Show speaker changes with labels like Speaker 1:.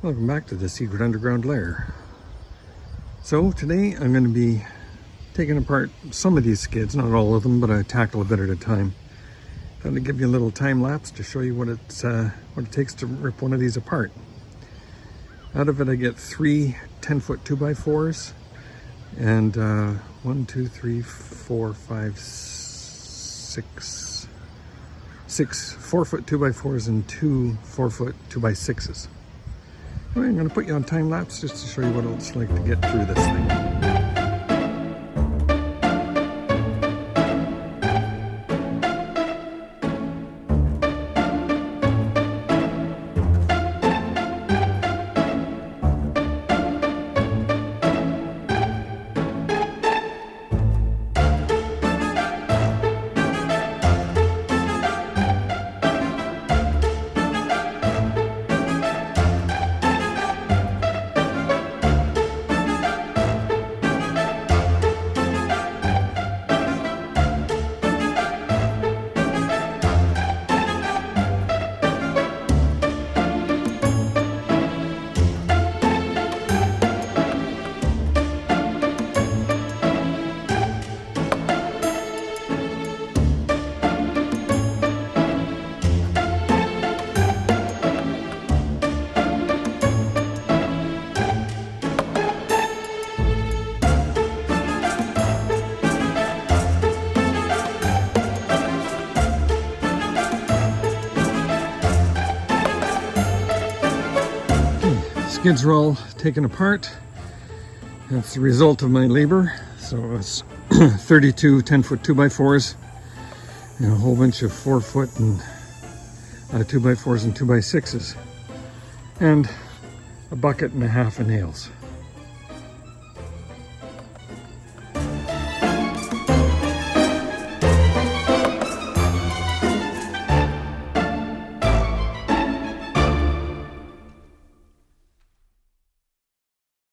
Speaker 1: Welcome back to the secret underground lair. So today I'm going to be taking apart some of these skids, not all of them, but I tackle a bit at a time. Thought I'd give you a little time lapse to show you what it takes to rip one of these apart. Out of it I get 3 10-foot 2x4s and 1, 2, 3, 4, 5, 6, 4-foot 2x4s and 2 4-foot 2x6s. Anyway, I'm going to put you on time lapse just to show you what it's like to get through this thing. Skids are all taken apart. That's the result of my labor. So it's 32 10-foot 2x4s and a whole bunch of 4-foot and 2x4s and 2x6s and a bucket and a half of nails.